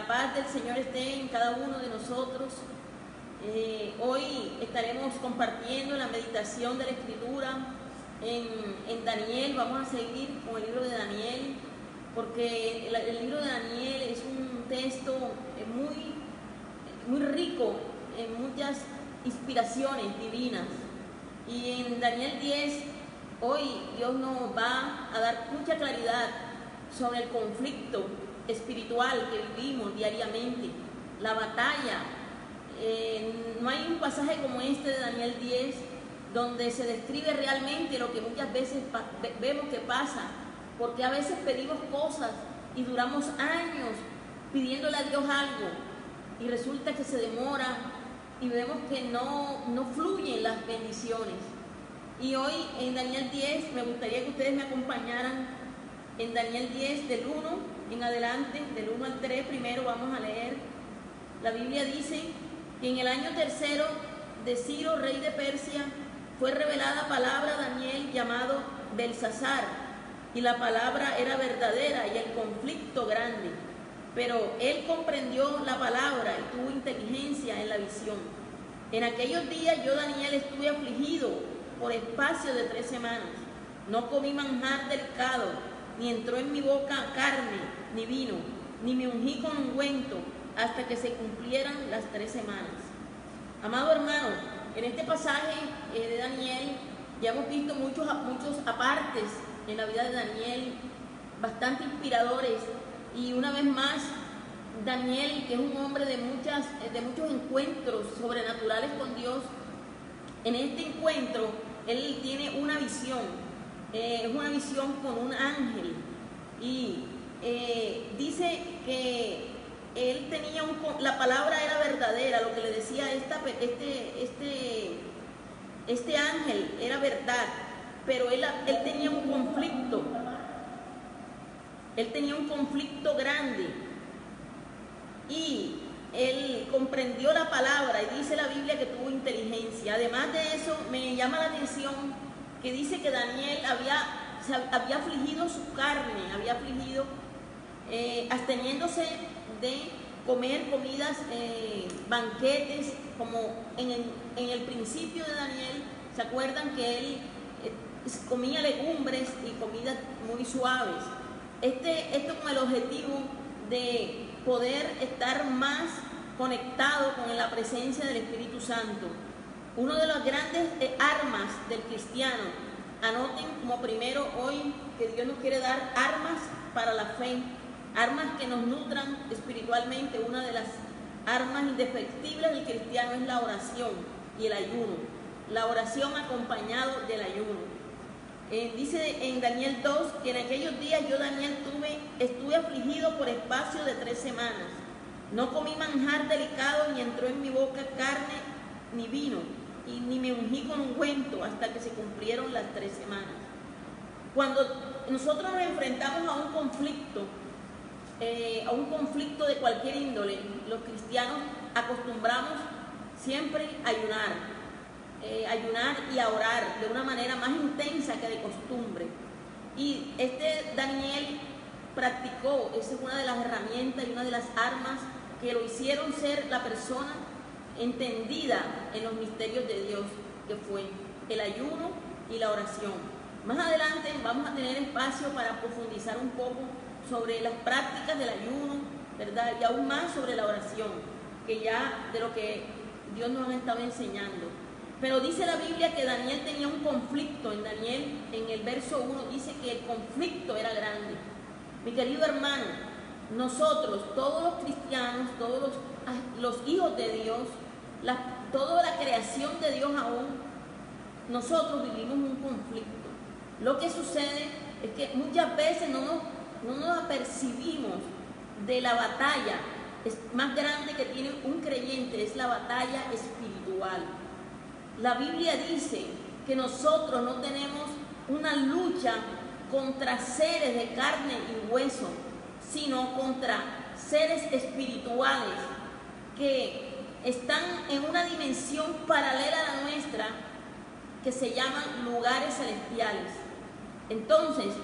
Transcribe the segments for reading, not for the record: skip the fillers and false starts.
La paz del Señor esté en cada uno de nosotros. Hoy estaremos compartiendo la meditación de la Escritura en Daniel. Vamos a seguir con el libro de Daniel, porque el libro de Daniel es un texto muy rico en muchas inspiraciones divinas. Y en Daniel 10, hoy Dios nos va a dar mucha claridad sobre el conflicto espiritual que vivimos diariamente, la batalla. No hay un pasaje como este de Daniel 10 donde se describe realmente lo que muchas veces vemos que pasa, porque a veces pedimos cosas y duramos años pidiéndole a Dios algo y resulta que se demora y vemos que no fluyen las bendiciones. Y hoy en Daniel 10 me gustaría que ustedes me acompañaran en Daniel 10 del 1 en adelante, del 1 al 3. Primero vamos a leer. La Biblia dice que en el año tercero de Ciro, rey de Persia, fue revelada palabra a Daniel llamado Belsasar, y la palabra era verdadera y el conflicto grande. Pero él comprendió la palabra y tuvo inteligencia en la visión. En aquellos días yo, Daniel, estuve afligido por espacio de 3 semanas. No comí manjar delicado, ni entró en mi boca carne, ni vino, ni me ungí con ungüento, hasta que se cumplieran las 3 semanas. Amado hermano, en este pasaje de Daniel ya hemos visto muchos apartes en la vida de Daniel, bastante inspiradores, y una vez más, Daniel, que es un hombre de muchos encuentros sobrenaturales con Dios, en este encuentro, él tiene una visión, es una visión con un ángel, y dice que él tenía la palabra era verdadera, lo que le decía este ángel era verdad, pero él tenía un conflicto grande, y él comprendió la palabra, y dice la Biblia que tuvo inteligencia. Además de eso, me llama la atención que dice que Daniel había afligido su carne, había afligido, absteniéndose de comer comidas, banquetes, como en el principio de Daniel. ¿Se acuerdan que él comía legumbres y comidas muy suaves? Esto con el objetivo de poder estar más conectado con la presencia del Espíritu Santo. Uno de las grandes armas del cristiano, anoten como primero hoy que Dios nos quiere dar armas para la fe, armas que nos nutran espiritualmente. Una de las armas indefectibles del cristiano es la oración y el ayuno. La oración acompañado del ayuno. Dice en Daniel 2 que en aquellos días yo, Daniel, estuve afligido por espacio de 3 semanas. No comí manjar delicado, ni entró en mi boca carne ni vino, y ni me ungí con ungüento, hasta que se cumplieron las 3 semanas. Cuando nosotros nos enfrentamos a un conflicto de cualquier índole, los cristianos acostumbramos siempre a ayunar y a orar de una manera más intensa que de costumbre. Y Daniel practicó, esa es una de las herramientas y una de las armas que lo hicieron ser la persona entendida en los misterios de Dios, que fue el ayuno y la oración. Más adelante vamos a tener espacio para profundizar un poco sobre las prácticas del ayuno, ¿verdad? Y aún más sobre la oración, que ya de lo que Dios nos ha estado enseñando. Pero dice la Biblia que Daniel tenía un conflicto. En Daniel, en el verso 1, dice que el conflicto era grande. Mi querido hermano, nosotros, todos los cristianos, todos los hijos de Dios, toda la creación de Dios aún, nosotros vivimos un conflicto. Lo que sucede es que muchas veces no nos apercibimos de la batalla más grande que tiene un creyente, es la batalla espiritual. La Biblia dice que nosotros no tenemos una lucha contra seres de carne y hueso, sino contra seres espirituales que están en una dimensión paralela a la nuestra, que se llaman lugares celestiales. Entonces,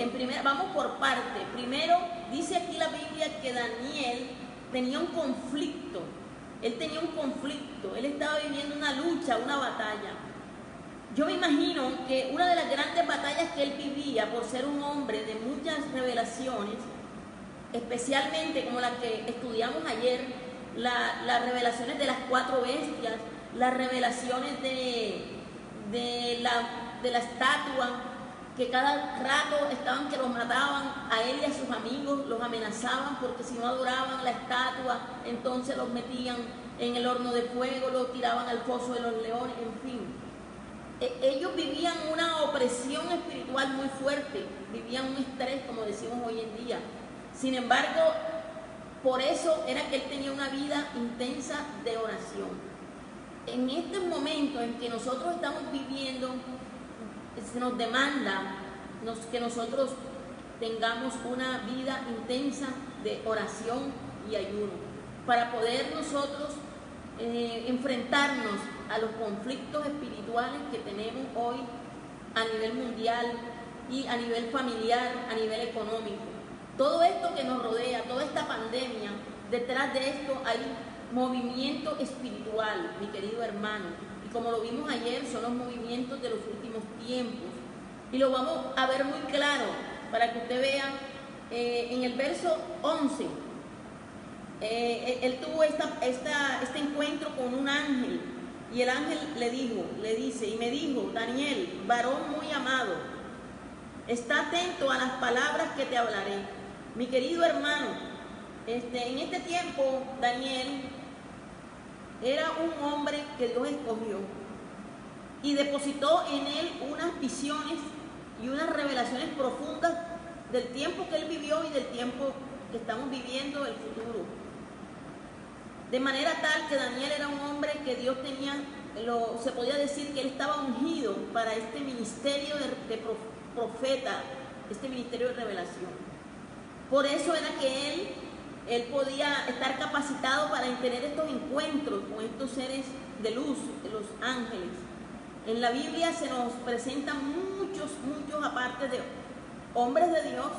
vamos por parte. Primero, dice aquí la Biblia que Daniel tenía un conflicto. Él tenía un conflicto, él estaba viviendo una lucha, una batalla. Yo me imagino que una de las grandes batallas que él vivía, por ser un hombre de muchas revelaciones, especialmente como la que estudiamos ayer, las revelaciones de las 4 bestias, las revelaciones de la estatua, que cada rato estaban que los mataban a él y a sus amigos, los amenazaban porque si no adoraban la estatua, entonces los metían en el horno de fuego, los tiraban al foso de los leones, en fin. Ellos vivían una opresión espiritual muy fuerte, vivían un estrés, como decimos hoy en día. Sin embargo, por eso era que él tenía una vida intensa de oración. En este momento en que nosotros estamos viviendo, se nos demanda que nosotros tengamos una vida intensa de oración y ayuno para poder nosotros enfrentarnos a los conflictos espirituales que tenemos hoy a nivel mundial y a nivel familiar, a nivel económico. Todo esto que nos rodea, toda esta pandemia, detrás de esto hay movimiento espiritual, mi querido hermano. Y como lo vimos ayer, son los movimientos de los últimos tiempos. Y lo vamos a ver muy claro para que usted vea en el verso 11. Él tuvo este encuentro con un ángel. Y el ángel le dice, y me dijo, Daniel, varón muy amado, está atento a las palabras que te hablaré. Mi querido hermano, en este tiempo, Daniel era un hombre que Dios escogió y depositó en él unas visiones y unas revelaciones profundas del tiempo que él vivió y del tiempo que estamos viviendo, el futuro. De manera tal que Daniel era un hombre que Dios tenía, se podía decir que él estaba ungido para este ministerio de profeta, este ministerio de revelación. Por eso era que él podía estar capacitado para tener estos encuentros con estos seres de luz, de los ángeles. En la Biblia se nos presentan muchos, aparte de hombres de Dios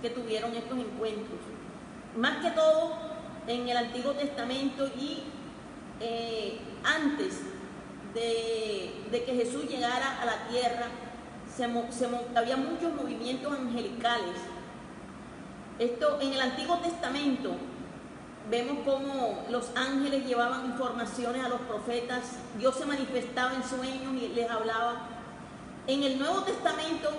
que tuvieron estos encuentros. Más que todo en el Antiguo Testamento y antes de que Jesús llegara a la tierra, había muchos movimientos angelicales. Esto en el Antiguo Testamento vemos cómo los ángeles llevaban informaciones a los profetas, Dios se manifestaba en sueños y les hablaba. En el Nuevo Testamento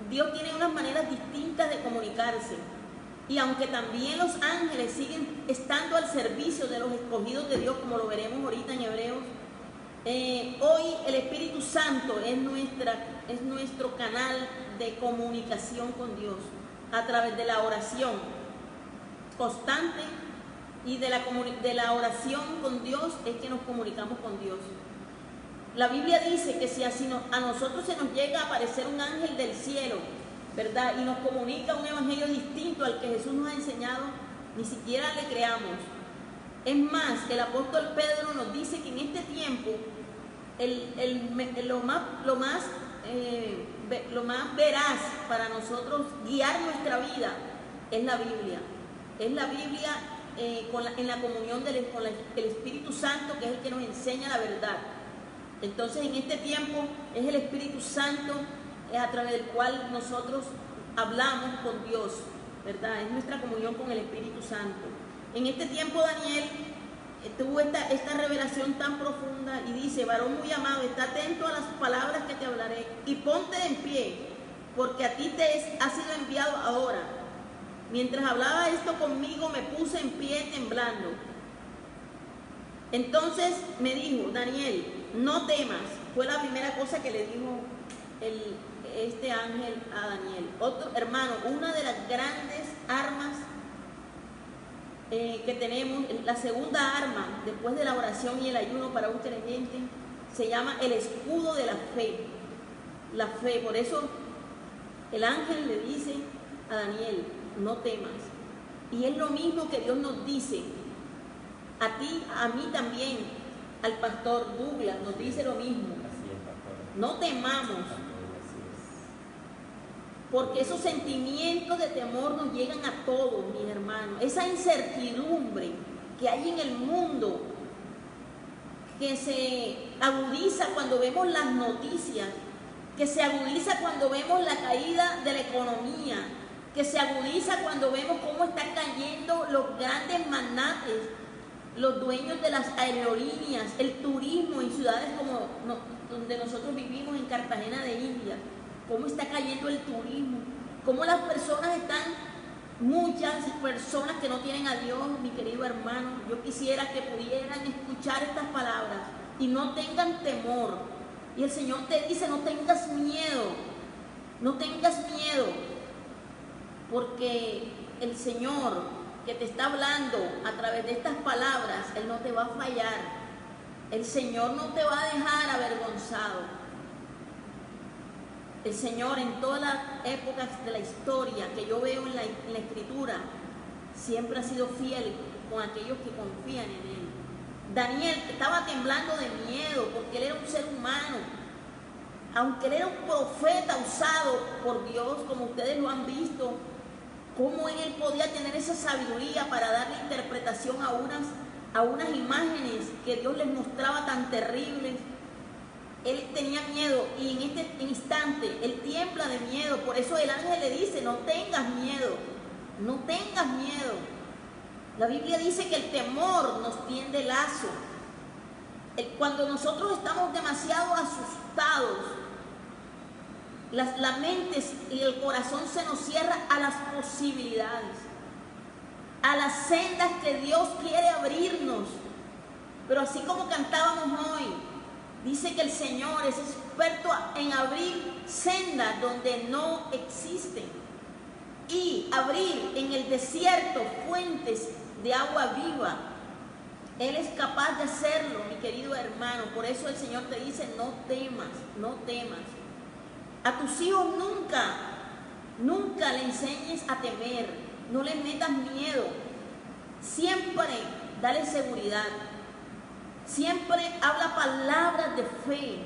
Dios tiene unas maneras distintas de comunicarse, y aunque también los ángeles siguen estando al servicio de los escogidos de Dios, como lo veremos ahorita en Hebreos, hoy el Espíritu Santo es nuestro canal de comunicación con Dios a través de la oración constante, y de la oración con Dios es que nos comunicamos con Dios. La Biblia dice que si a nosotros se nos llega a aparecer un ángel del cielo, ¿verdad?, y nos comunica un evangelio distinto al que Jesús nos ha enseñado, ni siquiera le creamos. Es más, el apóstol Pedro nos dice que en este tiempo lo más veraz para nosotros guiar nuestra vida es la Biblia. Es la Biblia en la comunión con el Espíritu Santo, que es el que nos enseña la verdad. Entonces, en este tiempo es el Espíritu Santo a través del cual nosotros hablamos con Dios, ¿verdad? Es nuestra comunión con el Espíritu Santo. En este tiempo Daniel tuvo esta revelación tan profunda y dice, varón muy amado, está atento a las palabras que te hablaré y ponte en pie, porque a ti ha sido enviado ahora. Mientras hablaba esto conmigo, me puse en pie temblando. Entonces me dijo, Daniel, no temas. Fue la primera cosa que le dijo este ángel a Daniel. Otro hermano, una de las grandes armas que tenemos, la segunda arma después de la oración y el ayuno para un creyente, se llama el escudo de la fe. La fe. Por eso el ángel le dice a Daniel, no temas. Y es lo mismo que Dios nos dice a ti, a mí también, al pastor Douglas nos dice lo mismo. No temamos. porque esos sentimientos de temor nos llegan a todos, mis hermanos. Esa incertidumbre que hay en el mundo, que se agudiza cuando vemos las noticias, que se agudiza cuando vemos la caída de la economía, que se agudiza cuando vemos cómo están cayendo los grandes magnates, los dueños de las aerolíneas, el turismo en ciudades como donde nosotros vivimos, en Cartagena de India, cómo está cayendo el turismo, cómo las personas están, muchas personas que no tienen a Dios, mi querido hermano. Yo quisiera que pudieran escuchar estas palabras y no tengan temor. Y el Señor te dice, no tengas miedo, no tengas miedo, porque el Señor que te está hablando a través de estas palabras, Él no te va a fallar. El Señor no te va a dejar avergonzado. El Señor, en todas las épocas de la historia que yo veo en la Escritura, siempre ha sido fiel con aquellos que confían en Él. Daniel estaba temblando de miedo porque él era un ser humano. Aunque él era un profeta usado por Dios, como ustedes lo han visto, cómo él podía tener esa sabiduría para darle interpretación a unas imágenes que Dios les mostraba tan terribles. Él tenía miedo y en este instante él tiembla de miedo. Por eso el ángel le dice, no tengas miedo, no tengas miedo. La Biblia dice que el temor nos tiende lazo. Cuando nosotros estamos demasiado asustados, la mente y el corazón se nos cierra a las posibilidades, a las sendas que Dios quiere abrirnos. Pero así como cantábamos hoy, dice que el Señor es experto en abrir sendas donde no existen y abrir en el desierto fuentes de agua viva. Él es capaz de hacerlo, mi querido hermano. Por eso el Señor te dice, no temas, no temas. A tus hijos nunca le enseñes a temer, no les metas miedo. Siempre dale seguridad. Siempre habla palabras de fe.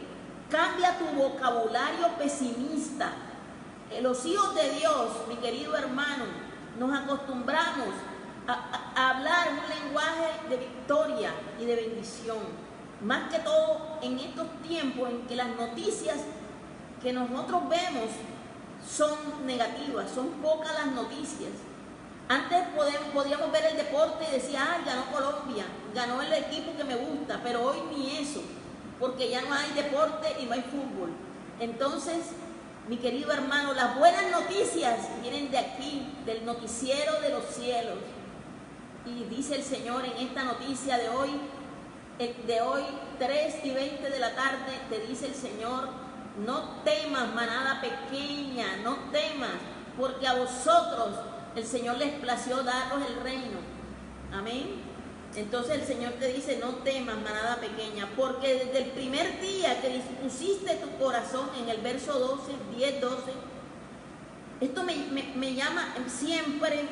Cambia tu vocabulario pesimista. Los hijos de Dios, mi querido hermano, nos acostumbramos a hablar un lenguaje de victoria y de bendición. Más que todo en estos tiempos en que las noticias que nosotros vemos son negativas, son pocas las noticias. Antes podíamos ver el deporte y decir, ganó Colombia, ganó el equipo que me gusta, pero hoy ni eso, porque ya no hay deporte y no hay fútbol. Entonces, mi querido hermano, las buenas noticias vienen de aquí, del noticiero de los cielos. Y dice el Señor en esta noticia de hoy 3:20 de la tarde, te dice el Señor, no temas, manada pequeña, no temas, porque a vosotros el Señor les plació daros el reino. Amén. Entonces el Señor te dice, no temas, manada pequeña, porque desde el primer día que dispusiste tu corazón, en el verso 10-12, esto me llama siempre,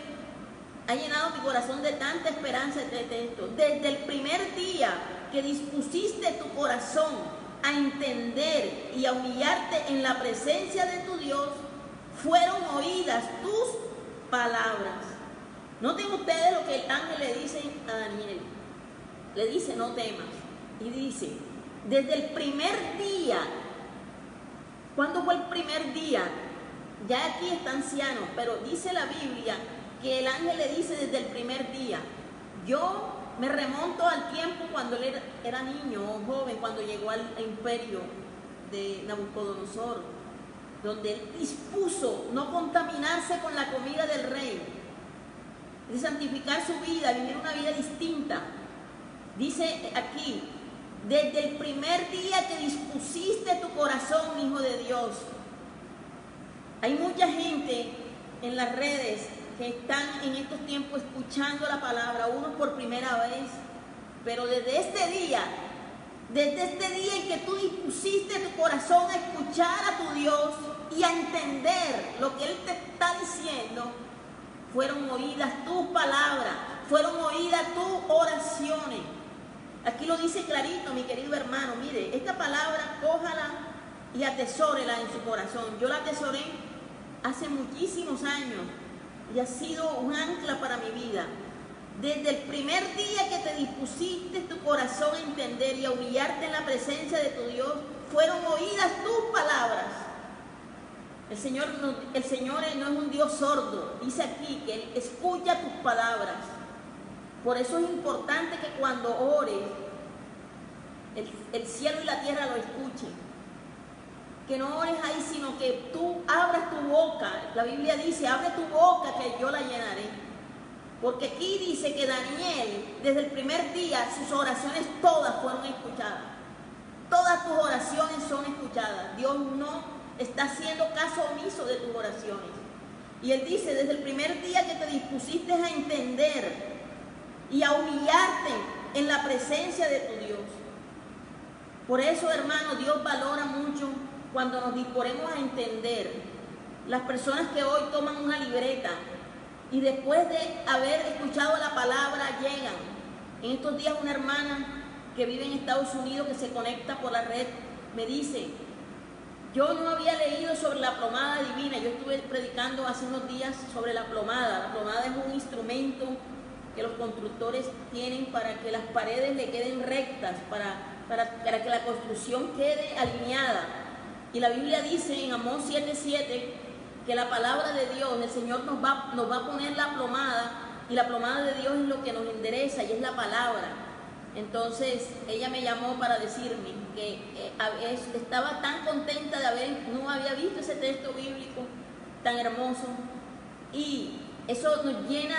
ha llenado mi corazón de tanta esperanza de esto. Desde el primer día que dispusiste tu corazón a entender y a humillarte en la presencia de tu Dios, fueron oídas tus palabras. Noten ustedes lo que el ángel le dice a Daniel. Le dice, no temas. Y dice, desde el primer día. ¿Cuándo fue el primer día? Ya aquí está anciano, pero dice la Biblia que el ángel le dice desde el primer día. Yo me remonto al tiempo cuando él era niño o joven, cuando llegó al imperio de Nabucodonosor, donde él dispuso no contaminarse con la comida del rey, de santificar su vida, vivir una vida distinta. Dice aquí, desde el primer día que dispusiste tu corazón, hijo de Dios. Hay mucha gente en las redes que están en estos tiempos escuchando la palabra, unos por primera vez, pero desde este día en que tú dispusiste tu corazón a escuchar a tu Dios y a entender lo que Él te está diciendo, fueron oídas tus palabras, fueron oídas tus oraciones. Aquí lo dice clarito, mi querido hermano. Mire, esta palabra, cójala y atesórela en su corazón. Yo la atesoré hace muchísimos años y ha sido un ancla para mi vida. Desde el primer día que te dispusiste tu corazón a entender y a humillarte en la presencia de tu Dios, fueron oídas tus palabras. El Señor no es un Dios sordo, dice aquí que Él escucha tus palabras. Por eso es importante que cuando ores, el cielo y la tierra lo escuchen. Que no ores ahí, sino que tú abras tu boca. La Biblia dice, abre tu boca que yo la llenaré. Porque aquí dice que Daniel, desde el primer día, sus oraciones todas fueron escuchadas. Todas tus oraciones son escuchadas. Dios no está haciendo caso omiso de tus oraciones. Y Él dice, desde el primer día que te dispusiste a entender y a humillarte en la presencia de tu Dios. Por eso, hermano, Dios valora mucho cuando nos disponemos a entender. Las personas que hoy toman una libreta y después de haber escuchado la palabra llegan. En estos días una hermana que vive en Estados Unidos, que se conecta por la red, me dice, yo no había leído sobre la plomada divina. Yo estuve predicando hace unos días sobre la plomada. La plomada es un instrumento que los constructores tienen para que las paredes le queden rectas, para que la construcción quede alineada. Y la Biblia dice en Amós 7:7 que la palabra de Dios, el Señor nos va a poner la plomada, y la plomada de Dios es lo que nos endereza y es la palabra. Entonces ella me llamó para decirme que estaba tan contenta no había visto ese texto bíblico tan hermoso, y eso nos llena.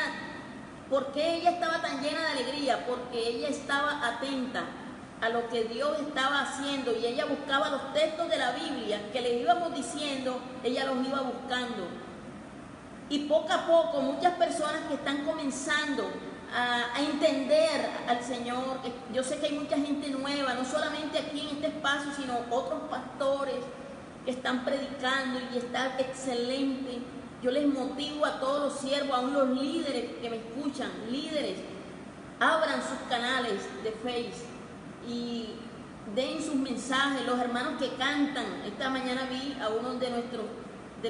¿Por qué ella estaba tan llena de alegría? Porque ella estaba atenta a lo que Dios estaba haciendo, y ella buscaba los textos de la Biblia que les íbamos diciendo, ella los iba buscando. Y poco a poco muchas personas que están comenzando a entender al Señor, yo sé que hay mucha gente nueva, no solamente aquí en este espacio, sino otros pastores que están predicando y está excelente. Yo les motivo a todos los siervos, aún los líderes que me escuchan, líderes, abran sus canales de Facebook y den sus mensajes. Los hermanos que cantan, esta mañana vi a uno de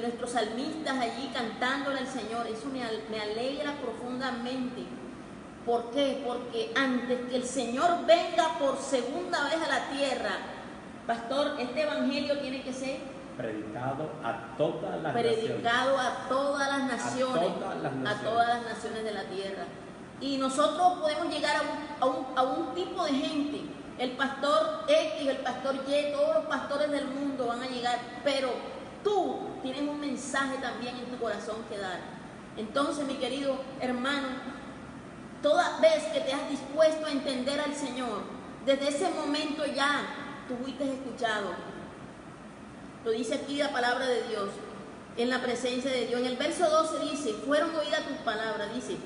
nuestros salmistas allí cantándole al Señor. Eso me alegra profundamente. ¿Por qué? Porque antes que el Señor venga por segunda vez a la tierra, pastor, este evangelio tiene que ser predicado a todas las naciones de la tierra. Y nosotros podemos llegar a un tipo de gente. El pastor X, el pastor Y, todos los pastores del mundo van a llegar, pero tú tienes un mensaje también en tu corazón que dar. Entonces, mi querido hermano, toda vez que te has dispuesto a entender al Señor, desde ese momento ya tú fuiste escuchado. Lo dice aquí la palabra de Dios, en la presencia de Dios. En el verso 12 dice, fueron oídas tus palabras, dice,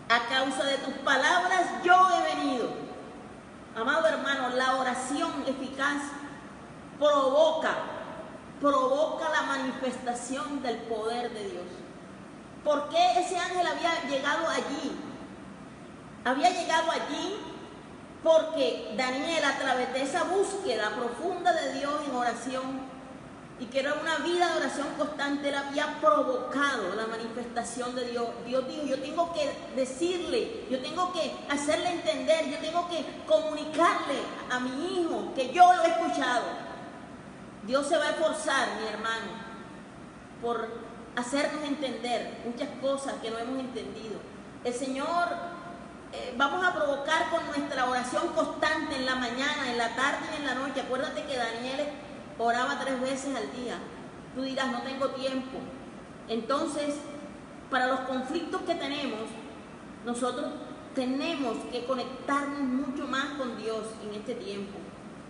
a causa de tus palabras yo he venido. Amado hermano, la oración eficaz provoca la manifestación del poder de Dios. ¿Por qué ese ángel había llegado allí? Había llegado allí porque Daniel, a través de esa búsqueda profunda de Dios en oración, y que era una vida de oración constante, él había provocado la manifestación de Dios. Dios dijo, yo tengo que decirle, yo tengo que hacerle entender, yo tengo que comunicarle a mi hijo que yo lo he escuchado. Dios se va a esforzar, mi hermano, por hacernos entender muchas cosas que no hemos entendido. El Señor, vamos a provocar con nuestra oración constante en la mañana, en la tarde y en la noche. Acuérdate que Daniel oraba 3 veces al día. Tú dirás, no tengo tiempo. Entonces, para los conflictos que tenemos, nosotros tenemos que conectarnos mucho más con Dios en este tiempo,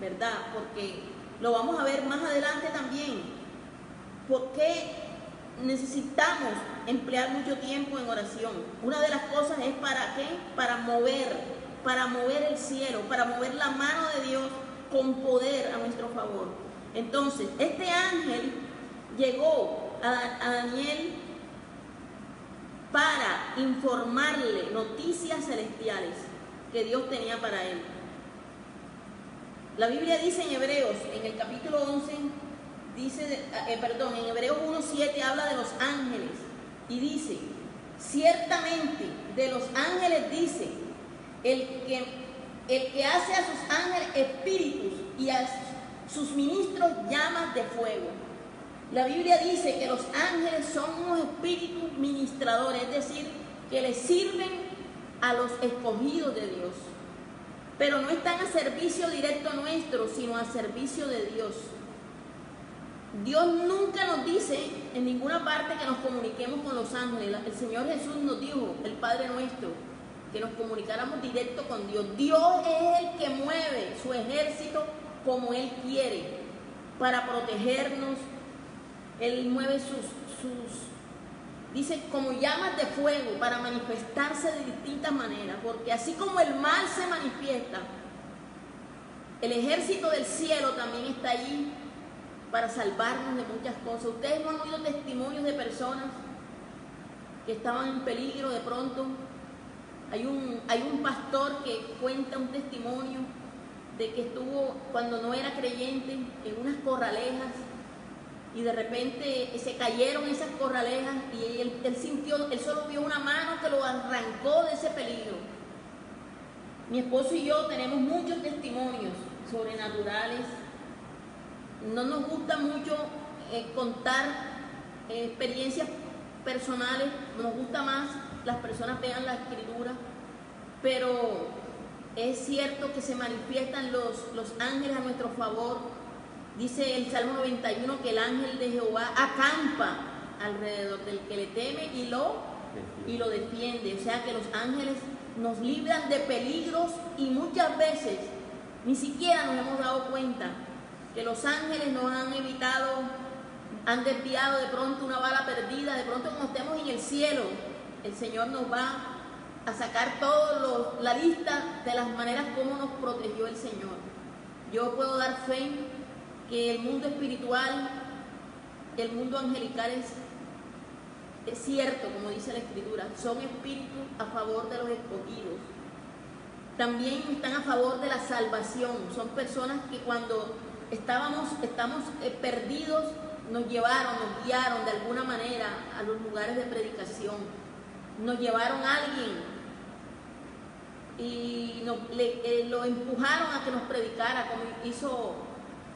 ¿verdad? Porque lo vamos a ver más adelante también. Porque necesitamos emplear mucho tiempo en oración. Una de las cosas es ¿para qué? Para mover el cielo, para mover la mano de Dios con poder a nuestro favor. Entonces, este ángel llegó a Daniel para informarle noticias celestiales que Dios tenía para él. La Biblia dice en Hebreos, en el capítulo 11, dice, en Hebreos 1:7 habla de los ángeles y dice, ciertamente de los ángeles dice, el que hace a sus ángeles espíritus y a sus ministros llamas de fuego. La Biblia dice que los ángeles son unos espíritus ministradores, es decir, que le sirven a los escogidos de Dios. Pero no están a servicio directo nuestro, sino a servicio de Dios. Dios nunca nos dice en ninguna parte que nos comuniquemos con los ángeles. El Señor Jesús nos dijo, el Padre nuestro, que nos comunicáramos directo con Dios. Dios es el que mueve su ejército como Él quiere para protegernos. Él mueve dice, como llamas de fuego para manifestarse de distintas maneras, porque así como el mal se manifiesta, el ejército del cielo también está allí para salvarnos de muchas cosas. Ustedes no han oído testimonios de personas que estaban en peligro de pronto. Hay un pastor que cuenta un testimonio de que estuvo, cuando no era creyente, en unas corralejas y de repente se cayeron esas corralejas y él solo vio una mano que lo arrancó de ese peligro. Mi esposo y yo tenemos muchos testimonios sobrenaturales. No nos gusta mucho contar experiencias personales, nos gusta más las personas vean la escritura, pero es cierto que se manifiestan los ángeles a nuestro favor. Dice el Salmo 91 que el ángel de Jehová acampa alrededor del que le teme y lo defiende. O sea que los ángeles nos libran de peligros y muchas veces ni siquiera nos hemos dado cuenta que los ángeles nos han evitado, han desviado de pronto una bala perdida. De pronto, como estemos en el cielo, el Señor nos va a sacar toda la lista de las maneras como nos protegió el Señor. Yo puedo dar fe que el mundo espiritual, el mundo angelical es cierto, como dice la Escritura, son espíritus a favor de los escogidos. También están a favor de la salvación. Son personas que cuando estamos perdidos, nos guiaron de alguna manera a los lugares de predicación. Nos llevaron a alguien y lo empujaron a que nos predicara,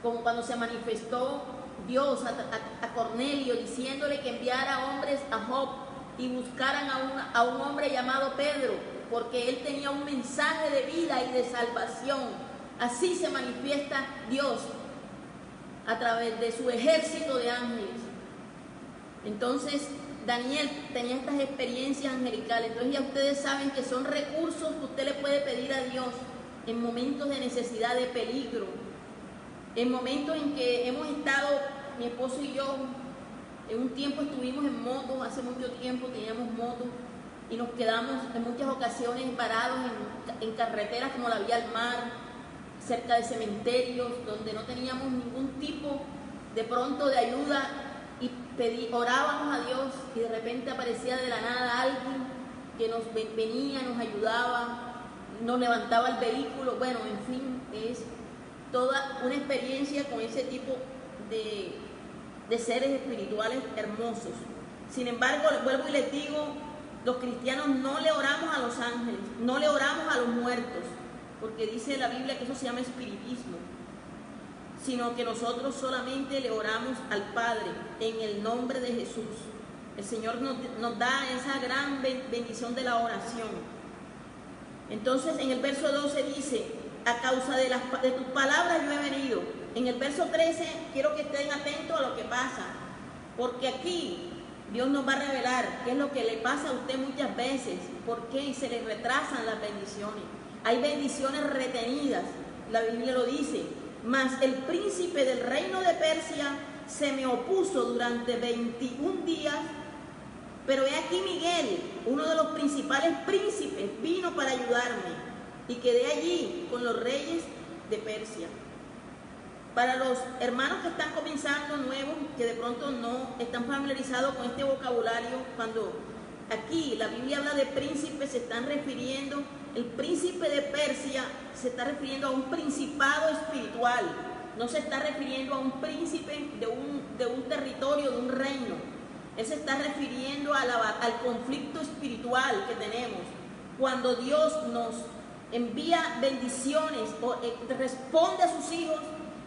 como cuando se manifestó Dios a Cornelio, diciéndole que enviara hombres a Jope y buscaran a un hombre llamado Pedro, porque él tenía un mensaje de vida y de salvación. Así se manifiesta Dios a través de su ejército de ángeles. Entonces Daniel tenía estas experiencias angelicales. Entonces ya ustedes saben que son recursos que usted le puede pedir a Dios en momentos de necesidad, de peligro, en momentos en que hemos estado, mi esposo y yo, en un tiempo estuvimos en moto, hace mucho tiempo teníamos moto y nos quedamos en muchas ocasiones varados en carreteras como la vía al mar, cerca de cementerios, donde no teníamos ningún tipo de pronto de ayuda y orábamos a Dios y de repente aparecía de la nada alguien que nos venía, nos ayudaba, nos levantaba el vehículo. Bueno, en fin, es toda una experiencia con ese tipo de seres espirituales hermosos. Sin embargo, vuelvo y les digo, los cristianos no le oramos a los ángeles, no le oramos a los muertos, porque dice la Biblia que eso se llama espiritismo, sino que nosotros solamente le oramos al Padre en el nombre de Jesús. El Señor nos da esa gran bendición de la oración. Entonces en el verso 12 dice, a causa de tus palabras yo he venido. En el verso 13 quiero que estén atentos a lo que pasa, porque aquí Dios nos va a revelar qué es lo que le pasa a usted muchas veces, por qué se le retrasan las bendiciones. Hay bendiciones retenidas, la Biblia lo dice. Mas el príncipe del reino de Persia se me opuso durante 21 días, pero he aquí Miguel, uno de los principales príncipes, vino para ayudarme y quedé allí con los reyes de Persia. Para los hermanos que están comenzando nuevos, que de pronto no están familiarizados con este vocabulario, cuando aquí la Biblia habla de príncipe, se están refiriendo, el príncipe de Persia se está refiriendo a un principado espiritual, no se está refiriendo a un príncipe de un territorio, de un reino. Él se está refiriendo al conflicto espiritual que tenemos. Cuando Dios nos envía bendiciones o responde a sus hijos,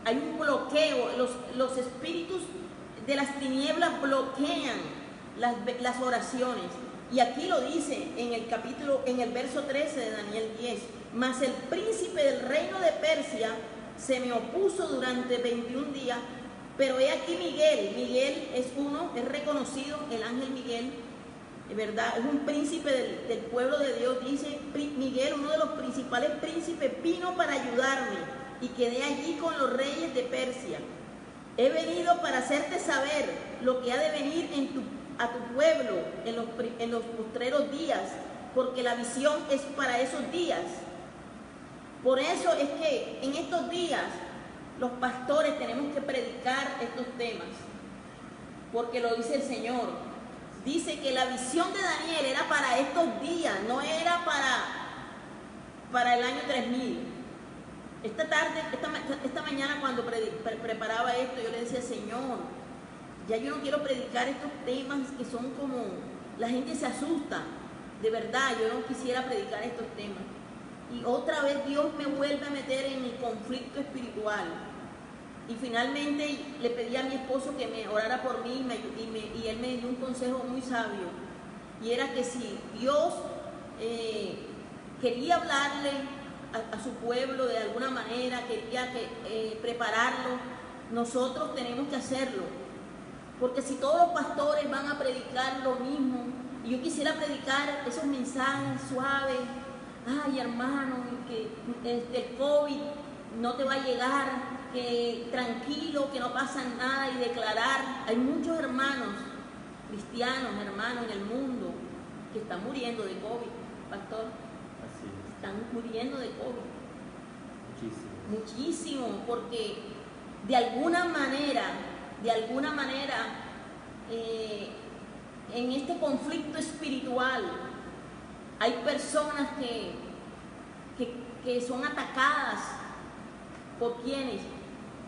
hay un bloqueo. Los espíritus de las tinieblas bloquean las oraciones. Y aquí lo dice en el verso 13 de Daniel 10. Mas el príncipe del reino de Persia se me opuso durante 21 días, pero he aquí Miguel es reconocido, el ángel Miguel, es verdad, es un príncipe del pueblo de Dios. Dice Miguel, uno de los principales príncipes, vino para ayudarme y quedé allí con los reyes de Persia. He venido para hacerte saber lo que ha de venir a tu pueblo en los postreros días, porque la visión es para esos días. Por eso es que en estos días los pastores tenemos que predicar estos temas, porque lo dice el Señor. Dice que la visión de Daniel era para estos días, no era para el año 3000. Esta mañana cuando preparaba esto, yo le decía, Señor, ya yo no quiero predicar estos temas que son como, la gente se asusta, de verdad, yo no quisiera predicar estos temas. Y otra vez Dios me vuelve a meter en el conflicto espiritual. Y finalmente le pedí a mi esposo que me orara por mí y él me dio un consejo muy sabio. Y era que si Dios quería hablarle a su pueblo de alguna manera, quería prepararlo, nosotros tenemos que hacerlo. Porque si todos los pastores van a predicar lo mismo, y yo quisiera predicar esos mensajes suaves, ay hermano, que el COVID no te va a llegar, que tranquilo, que no pasa nada, y declarar, hay muchos hermanos cristianos, hermanos en el mundo, que están muriendo de COVID, pastor. Así es. Están muriendo de COVID. Muchísimo. Muchísimo, porque de alguna manera, en este conflicto espiritual, hay personas que son atacadas. ¿Por quiénes?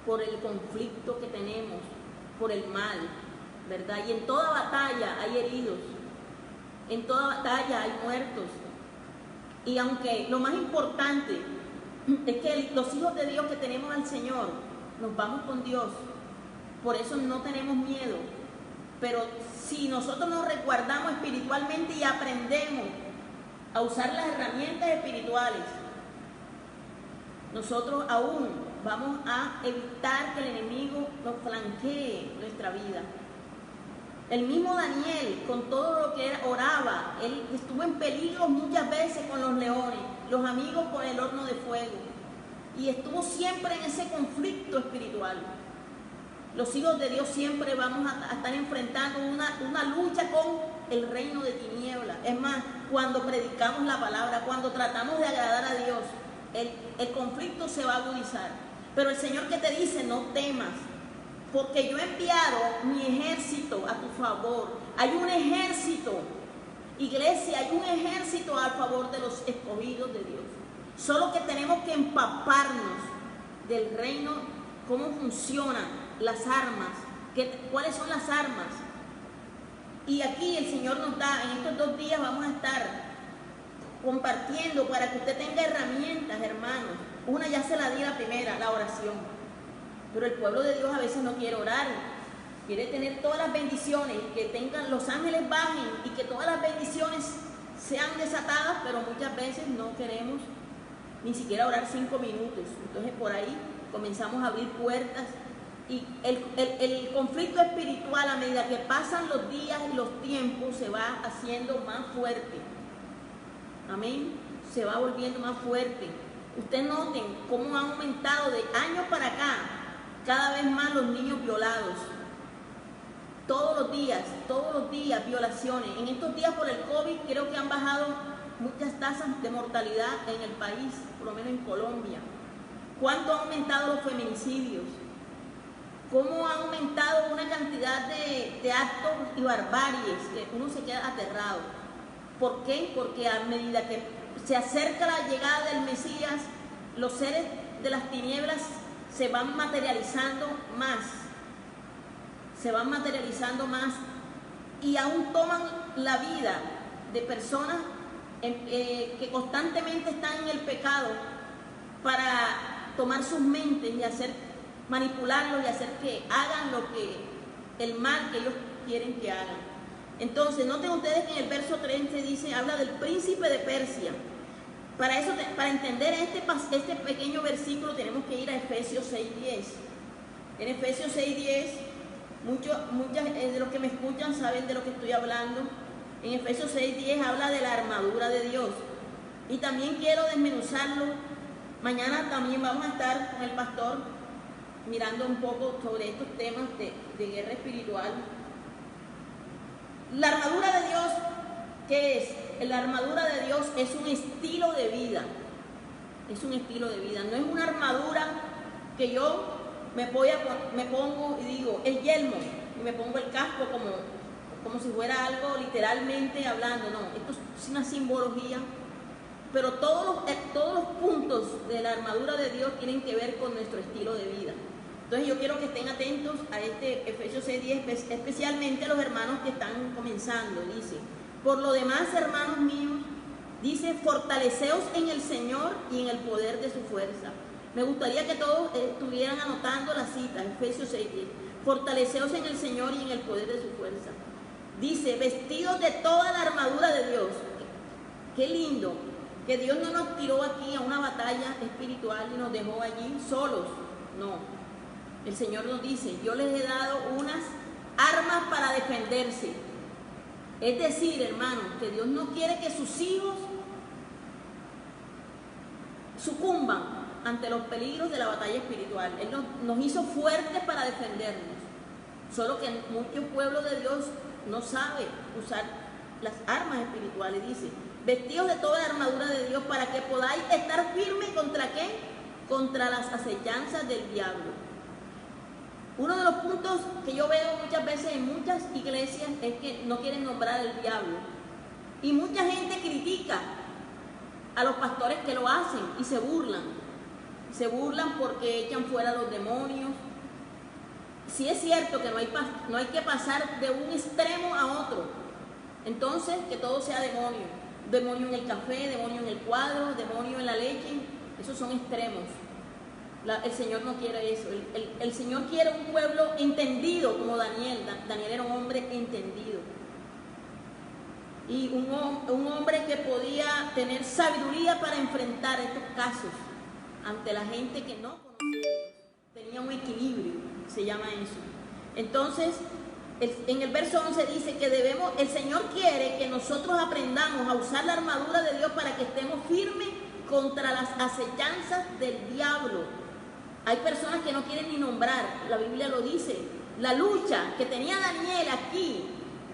Por el conflicto que tenemos, por el mal, ¿verdad? Y en toda batalla hay heridos, en toda batalla hay muertos. Y aunque lo más importante es que los hijos de Dios que tenemos al Señor, nos vamos con Dios, por eso no tenemos miedo. Pero si nosotros nos resguardamos espiritualmente y aprendemos a usar las herramientas espirituales, nosotros aún vamos a evitar que el enemigo nos flanquee nuestra vida. El mismo Daniel, con todo lo que oraba, él estuvo en peligro muchas veces con los leones, los amigos con el horno de fuego, y estuvo siempre en ese conflicto espiritual. Los hijos de Dios siempre vamos a estar enfrentando una lucha con el reino de tinieblas. Es más, cuando predicamos la palabra, cuando tratamos de agradar a Dios, el conflicto se va a agudizar. Pero el Señor que te dice, no temas, porque yo he enviado mi ejército a tu favor. Hay un ejército, iglesia, hay un ejército a favor de los escogidos de Dios. Solo que tenemos que empaparnos del reino, cómo funcionan las armas, cuáles son las armas. Y aquí el Señor nos da, en estos 2 días vamos a estar compartiendo para que usted tenga herramientas, hermanos. Una ya se la di la primera, la oración. Pero el pueblo de Dios a veces no quiere orar, quiere tener todas las bendiciones, que tengan los ángeles bajen y que todas las bendiciones sean desatadas, pero muchas veces no queremos ni siquiera orar 5 minutos. Entonces por ahí comenzamos a abrir puertas. Y el conflicto espiritual, a medida que pasan los días y los tiempos, se va haciendo más fuerte. Amén. Se va volviendo más fuerte. Ustedes noten cómo ha aumentado de años para acá cada vez más los niños violados. Todos los días violaciones. En estos días por el COVID creo que han bajado muchas tasas de mortalidad en el país, por lo menos en Colombia. ¿Cuánto han aumentado los feminicidios? ¿Cómo ha aumentado una cantidad de actos y barbaries que uno se queda aterrado? ¿Por qué? Porque a medida que se acerca la llegada del Mesías, los seres de las tinieblas se van materializando más, y aún toman la vida de personas que constantemente están en el pecado para tomar sus mentes y manipularlos y hacer que hagan el mal que ellos quieren que hagan. Entonces, noten ustedes que en el verso 13 dice, habla del príncipe de Persia. Para entender este pequeño versículo tenemos que ir a Efesios 6:10. En Efesios 6:10, muchos de los que me escuchan saben de lo que estoy hablando. En Efesios 6:10 habla de la armadura de Dios. Y también quiero desmenuzarlo. Mañana también vamos a estar con el pastor mirando un poco sobre estos temas de guerra espiritual. La armadura de Dios, ¿qué es? La armadura de Dios es un estilo de vida. Es un estilo de vida. No es una armadura que yo me pongo y digo, el yelmo, y me pongo el casco como si fuera algo literalmente hablando. No, esto es una simbología. Pero todos los puntos de la armadura de Dios tienen que ver con nuestro estilo de vida. Entonces yo quiero que estén atentos a este Efesios 6:10, especialmente los hermanos que están comenzando. Dice, por lo demás, hermanos míos, dice, fortaleceos en el Señor y en el poder de su fuerza. Me gustaría que todos estuvieran anotando la cita, Efesios 6:10. Fortaleceos en el Señor y en el poder de su fuerza. Dice, vestidos de toda la armadura de Dios. Qué lindo, que Dios no nos tiró aquí a una batalla espiritual y nos dejó allí solos. No. El Señor nos dice, yo les he dado unas armas para defenderse. Es decir, hermanos, que Dios no quiere que sus hijos sucumban ante los peligros de la batalla espiritual. Él nos hizo fuertes para defendernos. Solo que muchos pueblos de Dios no saben usar las armas espirituales. Dice, vestidos de toda la armadura de Dios para que podáis estar firmes ¿contra qué? Contra las acechanzas del diablo. Uno de los puntos que yo veo muchas veces en muchas iglesias es que no quieren nombrar al diablo. Y mucha gente critica a los pastores que lo hacen y se burlan. Se burlan porque echan fuera a los demonios. Sí es cierto que no hay que pasar de un extremo a otro. Entonces, que todo sea demonio. Demonio en el café, demonio en el cuadro, demonio en la leche. Esos son extremos. El Señor no quiere eso. El Señor quiere un pueblo entendido como Daniel. Daniel era un hombre entendido. Y un hombre que podía tener sabiduría para enfrentar estos casos ante la gente que no conocía. Tenía un equilibrio, se llama eso. Entonces, en el verso 11 dice que el Señor quiere que nosotros aprendamos a usar la armadura de Dios para que estemos firmes contra las acechanzas del diablo. Hay personas que no quieren ni nombrar, la Biblia lo dice. La lucha que tenía Daniel aquí,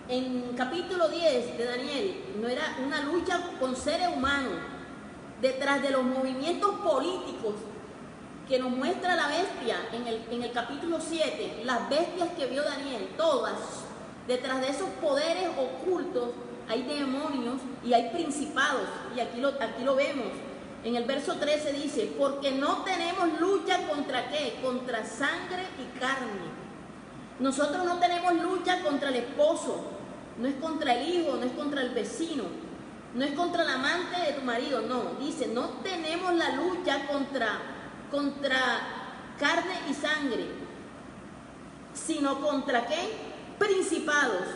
en capítulo 10 de Daniel, no era una lucha con seres humanos. Detrás de los movimientos políticos que nos muestra la bestia en el capítulo 7, las bestias que vio Daniel, todas, detrás de esos poderes ocultos hay demonios y hay principados, y aquí lo vemos. En el verso 13 dice, porque no tenemos lucha contra ¿qué? Contra sangre y carne. Nosotros no tenemos lucha contra el esposo, no es contra el hijo, no es contra el vecino, no es contra el amante de tu marido, no. Dice, no tenemos la lucha contra carne y sangre, sino contra ¿qué? Principados.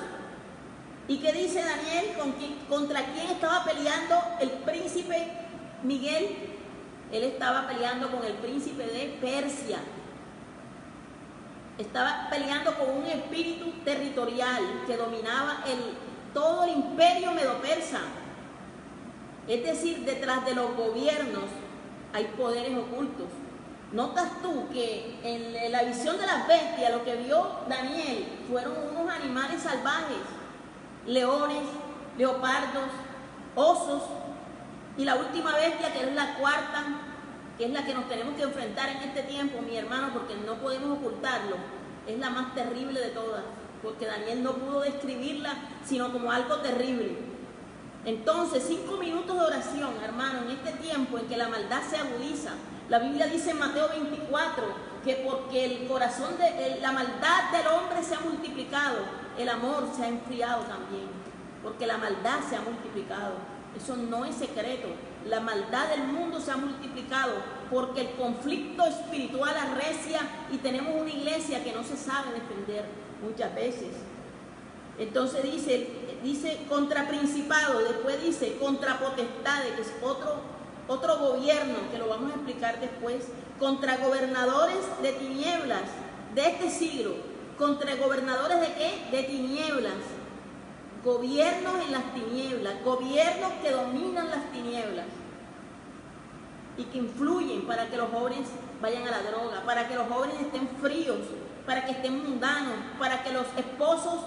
¿Y qué dice Daniel? ¿Contra quién estaba peleando el príncipe Miguel? Él estaba peleando con el príncipe de Persia. Estaba peleando con un espíritu territorial que dominaba todo el imperio medo-persa. Es decir, detrás de los gobiernos hay poderes ocultos. Notas tú que en la visión de las bestias, lo que vio Daniel fueron unos animales salvajes, leones, leopardos, osos, y la última bestia, que es la cuarta, que es la que nos tenemos que enfrentar en este tiempo, mi hermano, porque no podemos ocultarlo, es la más terrible de todas, porque Daniel no pudo describirla sino como algo terrible. Entonces, 5 minutos de oración, hermano, en este tiempo en que la maldad se agudiza, La Biblia dice en Mateo 24 que porque el corazón la maldad del hombre se ha multiplicado, el amor se ha enfriado también, porque la maldad se ha multiplicado. Eso no es secreto. La maldad del mundo se ha multiplicado porque el conflicto espiritual arrecia y tenemos una iglesia que no se sabe defender muchas veces. Entonces dice contra principado, después dice contra potestades, que es otro gobierno que lo vamos a explicar después, contra gobernadores de tinieblas de este siglo. ¿Contra gobernadores de qué? De tinieblas. Gobiernos en las tinieblas, gobiernos que dominan las tinieblas y que influyen para que los jóvenes vayan a la droga, para que los jóvenes estén fríos, para que estén mundanos, para que los esposos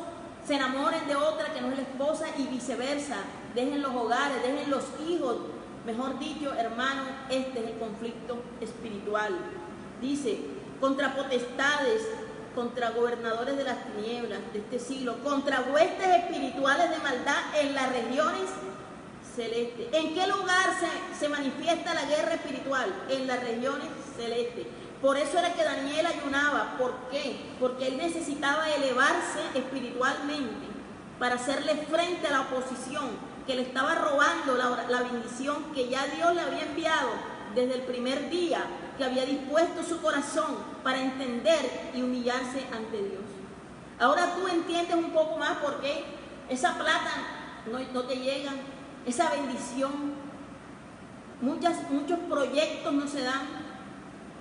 se enamoren de otra que no es la esposa y viceversa, dejen los hogares, dejen los hijos. Mejor dicho, hermano, este es el conflicto espiritual. Dice, contra potestades, contra gobernadores de las tinieblas de este siglo, contra huestes espirituales de maldad en las regiones celestes. ¿En qué lugar se manifiesta la guerra espiritual? En las regiones celestes. Por eso era que Daniel ayunaba. ¿Por qué? Porque él necesitaba elevarse espiritualmente para hacerle frente a la oposición que le estaba robando la bendición que ya Dios le había enviado desde el primer día, que había dispuesto su corazón para entender y humillarse ante Dios. Ahora tú entiendes un poco más por qué esa plata no te llega, esa bendición. Muchos proyectos no se dan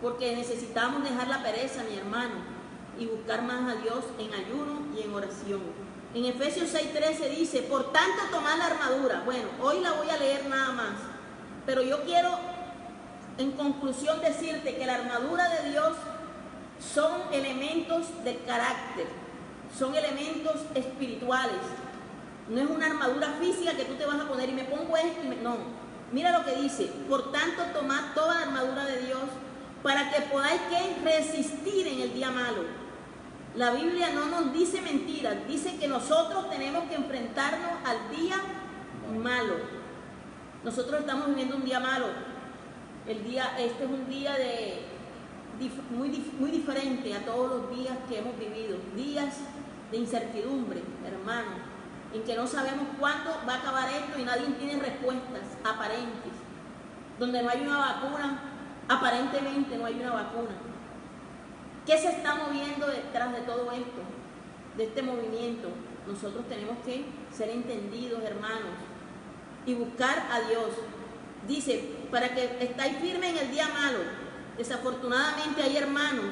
porque necesitamos dejar la pereza, mi hermano, y buscar más a Dios en ayuno y en oración. En Efesios 6:13 dice, por tanto tomad la armadura. Bueno, hoy la voy a leer nada más, pero yo quiero en conclusión decirte que la armadura de Dios son elementos del carácter, son elementos espirituales. No es una armadura física que tú te vas a poner y me pongo esto no. Mira lo que dice, por tanto tomad toda la armadura de Dios para que podáis resistir en el día malo. La Biblia no nos dice mentiras, dice que nosotros tenemos que enfrentarnos al día malo. Nosotros estamos viviendo un día malo. Este es un día muy diferente a todos los días que hemos vivido. Días de incertidumbre, hermano, en que no sabemos cuándo va a acabar esto y nadie tiene respuestas aparentes. Donde no hay una vacuna, aparentemente no hay una vacuna. ¿Qué se está moviendo detrás de todo esto, de este movimiento? Nosotros tenemos que ser entendidos, hermanos, y buscar a Dios. Dice, para que estáis firmes en el día malo. Desafortunadamente hay hermanos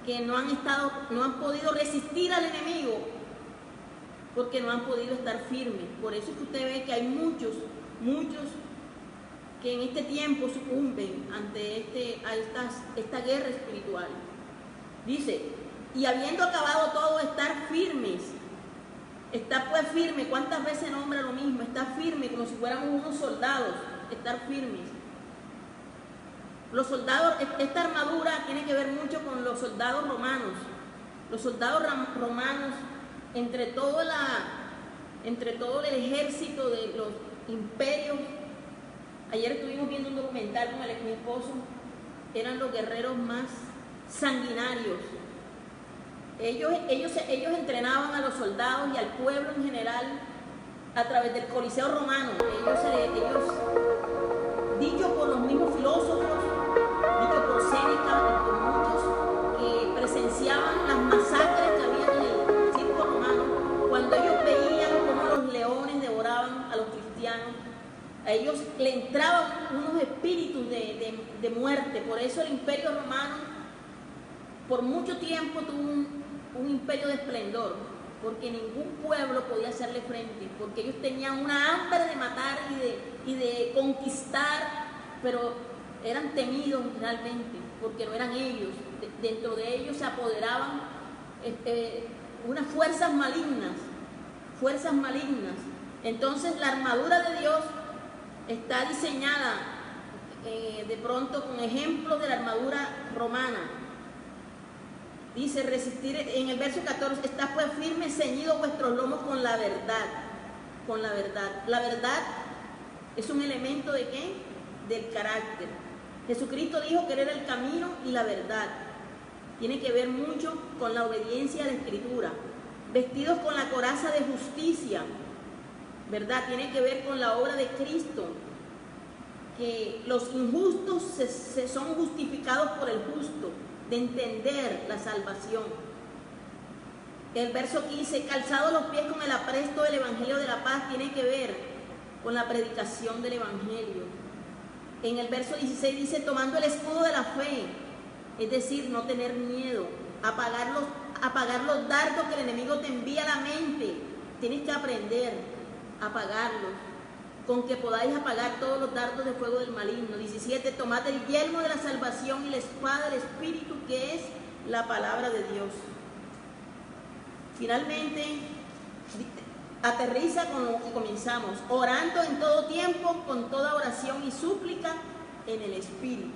que no han podido resistir al enemigo porque no han podido estar firmes. Por eso es que usted ve que hay muchos que en este tiempo sucumben ante esta guerra espiritual. Dice, y habiendo acabado todo, estar firmes. Estar pues firme. ¿Cuántas veces nombra lo mismo? Estar firme, como si fuéramos unos soldados. Estar firmes. Los soldados, esta armadura tiene que ver mucho con los soldados romanos. Los soldados romanos, entre todo el ejército de los imperios. Ayer estuvimos viendo un documental con mi esposo. Eran los guerreros más sanguinarios. Ellos entrenaban a los soldados y al pueblo en general a través del Coliseo romano. Ellos dicho por los mismos filósofos, dicho por Séneca y por muchos que presenciaban las masacres que había en el circo romano, cuando ellos veían cómo los leones devoraban a los cristianos, a ellos le entraban unos espíritus de muerte. Por eso el imperio romano por mucho tiempo tuvo un imperio de esplendor, porque ningún pueblo podía hacerle frente, porque ellos tenían una hambre de matar y de conquistar, pero eran temidos realmente, porque no eran ellos. Dentro de ellos se apoderaban unas fuerzas malignas. Entonces la armadura de Dios está diseñada de pronto con ejemplos de la armadura romana. Dice, resistir, en el verso 14, está pues firme, ceñido vuestros lomos con la verdad. Con la verdad. La verdad es un elemento de ¿qué? Del carácter. Jesucristo dijo que Él era el camino y la verdad. Tiene que ver mucho con la obediencia a la Escritura. Vestidos con la coraza de justicia, ¿verdad? Tiene que ver con la obra de Cristo, que los injustos se son justificados por el justo, de entender la salvación. El verso 15, calzados los pies con el apresto del Evangelio de la paz, tiene que ver con la predicación del Evangelio. En el verso 16 dice, tomando el escudo de la fe, es decir, no tener miedo, apagar los dardos que el enemigo te envía a la mente. Tienes que aprender a apagarlos, con que podáis apagar todos los dardos de fuego del maligno. 17, tomad el yelmo de la salvación y la espada del Espíritu, que es la palabra de Dios. Finalmente, aterriza con lo que comenzamos, orando en todo tiempo, con toda oración y súplica en el Espíritu.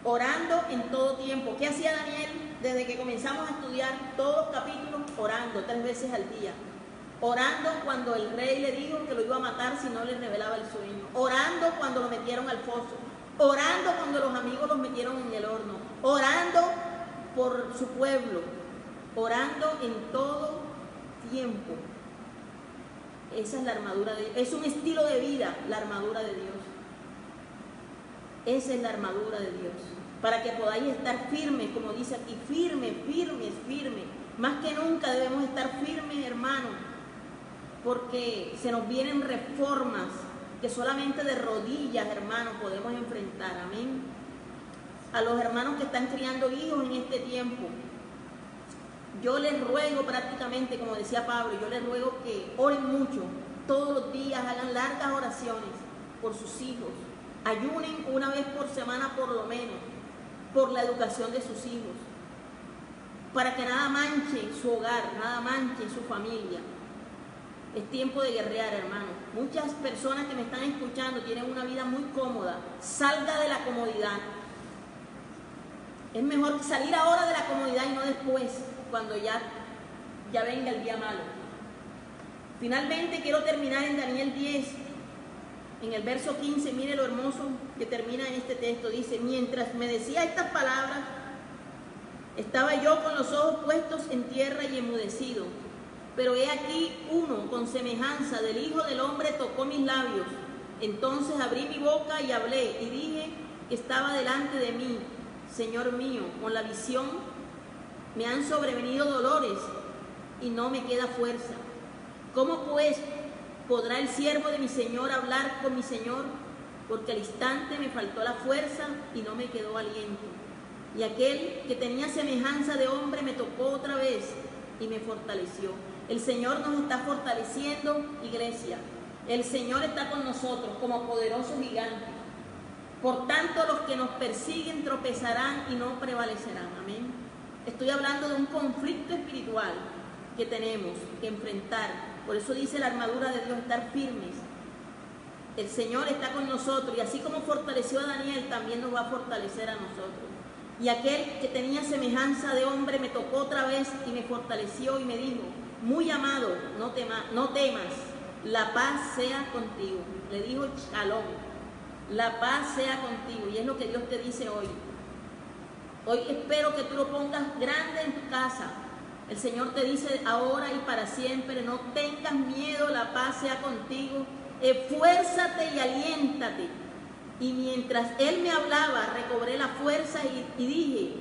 Orando en todo tiempo. ¿Qué hacía Daniel desde que comenzamos a estudiar todos los capítulos? Orando 3 veces al día. Orando cuando el rey le dijo que lo iba a matar si no le revelaba el sueño. Orando cuando lo metieron al foso. Orando cuando los amigos los metieron en el horno. Orando por su pueblo. Orando en todo tiempo. Esa es la armadura de Dios. Es un estilo de vida, la armadura de Dios. Esa es la armadura de Dios. Para que podáis estar firmes, como dice aquí, firmes. Más que nunca debemos estar firmes, hermanos, porque se nos vienen reformas que solamente de rodillas, hermanos, podemos enfrentar. Amén. A los hermanos que están criando hijos en este tiempo, yo les ruego prácticamente, como decía Pablo, yo les ruego que oren mucho, todos los días hagan largas oraciones por sus hijos, ayunen una vez por semana por lo menos, por la educación de sus hijos, para que nada manche su hogar, nada manche su familia. Es tiempo de guerrear, hermanos. Muchas personas que me están escuchando tienen una vida muy cómoda. Salga de la comodidad. Es mejor salir ahora de la comodidad y no después, cuando ya venga el día malo. Finalmente quiero terminar en Daniel 10, en el verso 15, mire lo hermoso que termina en este texto. Dice, mientras me decía estas palabras, estaba yo con los ojos puestos en tierra y enmudecido. Pero he aquí uno con semejanza del Hijo del Hombre tocó mis labios. Entonces abrí mi boca y hablé y dije que estaba delante de mí, Señor mío, con la visión me han sobrevenido dolores y no me queda fuerza. ¿Cómo pues podrá el siervo de mi Señor hablar con mi Señor? Porque al instante me faltó la fuerza y no me quedó aliento. Y aquel que tenía semejanza de hombre me tocó otra vez y me fortaleció. El Señor nos está fortaleciendo, iglesia. El Señor está con nosotros como poderoso gigante. Por tanto, los que nos persiguen tropezarán y no prevalecerán. Amén. Estoy hablando de un conflicto espiritual que tenemos que enfrentar. Por eso dice la armadura de Dios, estar firmes. El Señor está con nosotros y así como fortaleció a Daniel, también nos va a fortalecer a nosotros. Y aquel que tenía semejanza de hombre me tocó otra vez y me fortaleció y me dijo, muy amado, no temas, la paz sea contigo. Le dijo Shalom, la paz sea contigo. Y es lo que Dios te dice hoy. Hoy espero que tú lo pongas grande en tu casa. El Señor te dice ahora y para siempre, no tengas miedo, la paz sea contigo. Esfuérzate y aliéntate. Y mientras Él me hablaba, recobré la fuerza y dije,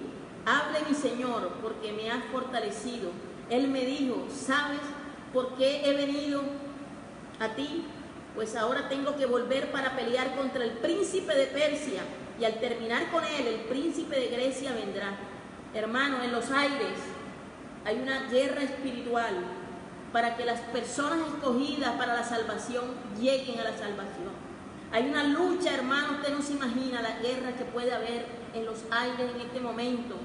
hable mi Señor, porque me has fortalecido. Él me dijo, ¿sabes por qué he venido a ti? Pues ahora tengo que volver para pelear contra el príncipe de Persia. Y al terminar con él, el príncipe de Grecia vendrá. Hermano, en los aires hay una guerra espiritual para que las personas escogidas para la salvación lleguen a la salvación. Hay una lucha, hermano, usted no se imagina la guerra que puede haber en los aires en este momento,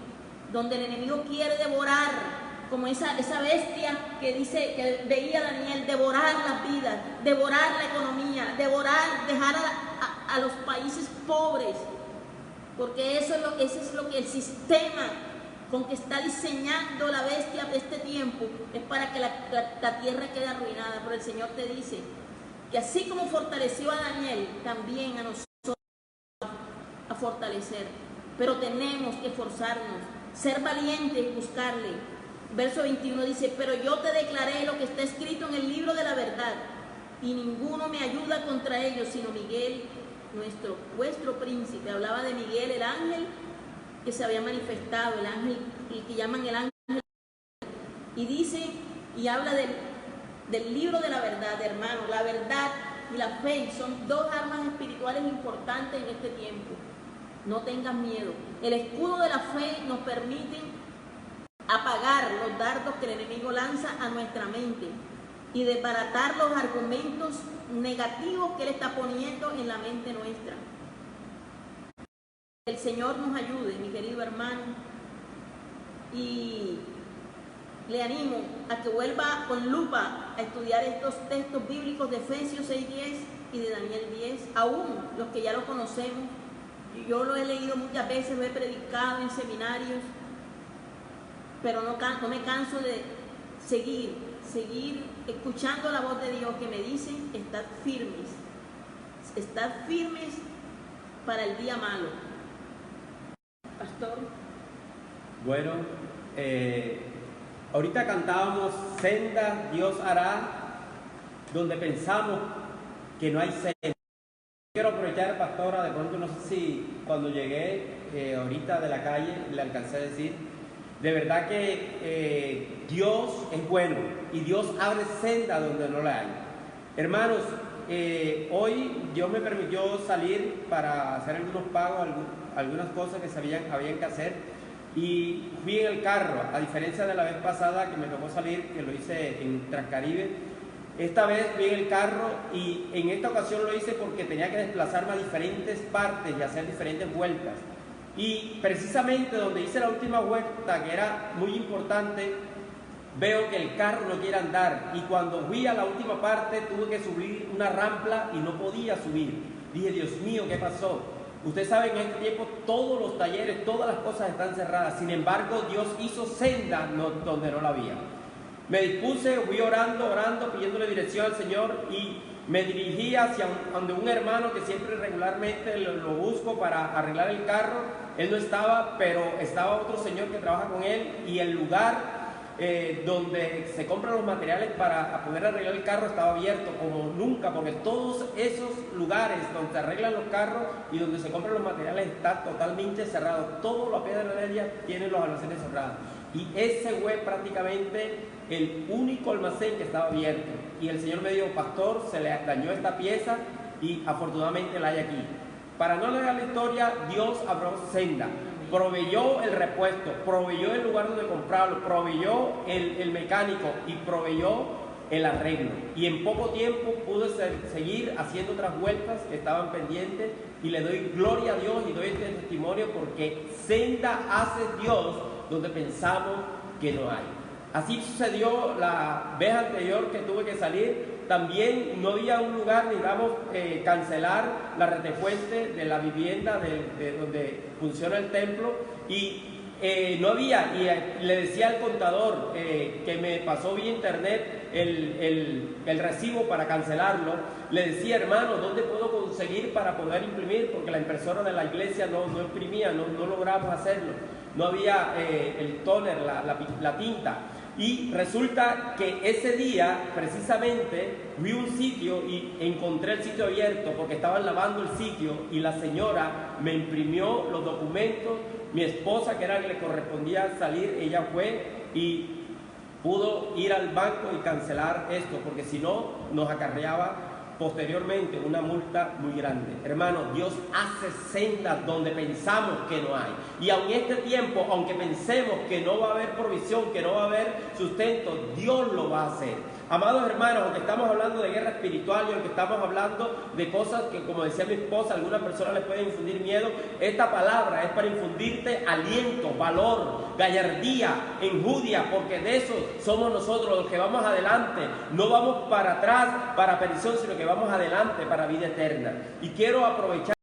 donde el enemigo quiere devorar, como esa bestia que dice, que veía Daniel, devorar las vidas, devorar la economía, dejar a los países pobres, porque ese es lo que el sistema con que está diseñando la bestia de este tiempo es para que la tierra quede arruinada. Pero el Señor te dice que así como fortaleció a Daniel, también a nosotros fortalecer, pero tenemos que esforzarnos, ser valientes, buscarle. Verso 21 dice, pero yo te declaré lo que está escrito en el libro de la verdad, y ninguno me ayuda contra ellos, sino Miguel, vuestro príncipe. Hablaba de Miguel, el ángel que se había manifestado, el ángel, el que llaman el ángel. Y dice, y habla del libro de la verdad, hermano. La verdad y la fe son dos armas espirituales importantes en este tiempo. No tengas miedo. El escudo de la fe nos permite apagar los dardos que el enemigo lanza a nuestra mente y desbaratar los argumentos negativos que él está poniendo en la mente nuestra. El Señor nos ayude, mi querido hermano, y le animo a que vuelva con lupa a estudiar estos textos bíblicos de Efesios 6:10 y de Daniel 10, aún los que ya lo conocemos. Yo lo he leído muchas veces, lo he predicado en seminarios, pero no me canso de seguir escuchando la voz de Dios que me dice, estad firmes para el día malo. Pastor. Bueno, ahorita cantábamos senda Dios hará, donde pensamos que no hay senda. Quiero aprovechar, pastora, de pronto no sé si cuando llegué ahorita de la calle le alcancé a decir, de verdad que Dios es bueno y Dios abre senda donde no la hay. Hermanos, hoy Dios me permitió salir para hacer algunos pagos, algunas cosas que habían que hacer, y fui en el carro, a diferencia de la vez pasada que me tocó salir, que lo hice en Transcaribe. Esta vez fui en el carro y en esta ocasión lo hice porque tenía que desplazarme a diferentes partes y hacer diferentes vueltas. Y precisamente donde hice la última vuelta, que era muy importante, veo que el carro no quiere andar. Y cuando fui a la última parte tuve que subir una rampa y no podía subir. Dije, Dios mío, ¿qué pasó? Usted sabe que en este tiempo todos los talleres, todas las cosas están cerradas. Sin embargo, Dios hizo senda donde no la había. Me dispuse, fui orando, pidiéndole dirección al Señor y me dirigí hacia donde un hermano que siempre regularmente lo busco para arreglar el carro. Él no estaba, pero estaba otro señor que trabaja con él, y el lugar donde se compran los materiales para poder arreglar el carro estaba abierto como nunca, porque todos esos lugares donde se arreglan los carros y donde se compran los materiales está totalmente cerrado. Todo la piedra de ella tiene los almacenes cerrados. Y ese fue prácticamente el único almacén que estaba abierto. Y el Señor me dijo, pastor, se le dañó esta pieza y afortunadamente la hay aquí. Para no leer la historia, Dios abrió senda, proveyó el repuesto, proveyó el lugar donde comprarlo, proveyó el mecánico y proveyó el arreglo. Y en poco tiempo pude seguir haciendo otras vueltas que estaban pendientes, y le doy gloria a Dios y doy este testimonio porque senda hace Dios donde pensamos que no hay. Así sucedió la vez anterior que tuve que salir. También no había un lugar, digamos, cancelar la retefuente de la vivienda de donde funciona el templo, y no había, y le decía al contador que me pasó vía internet el recibo para cancelarlo. Le decía, hermano, ¿dónde puedo conseguir para poder imprimir? Porque la impresora de la iglesia no imprimía, no logramos hacerlo. No había el tóner, la tinta. Y resulta que ese día, precisamente, vi un sitio y encontré el sitio abierto porque estaban lavando el sitio, y la señora me imprimió los documentos. Mi esposa, que era la que le correspondía salir, ella fue y pudo ir al banco y cancelar esto, porque si no, nos acarreaba posteriormente una multa muy grande. Hermano, Dios hace sendas donde pensamos que no hay. Y aun en este tiempo, aunque pensemos que no va a haber provisión, que no va a haber sustento, Dios lo va a hacer. Amados hermanos, aunque estamos hablando de guerra espiritual y aunque estamos hablando de cosas que, como decía mi esposa, a algunas personas les pueden infundir miedo, esta palabra es para infundirte aliento, valor, gallardía, enjundia, porque de eso somos nosotros los que vamos adelante. No vamos para atrás, para perdición, sino que vamos adelante para vida eterna. Y quiero aprovechar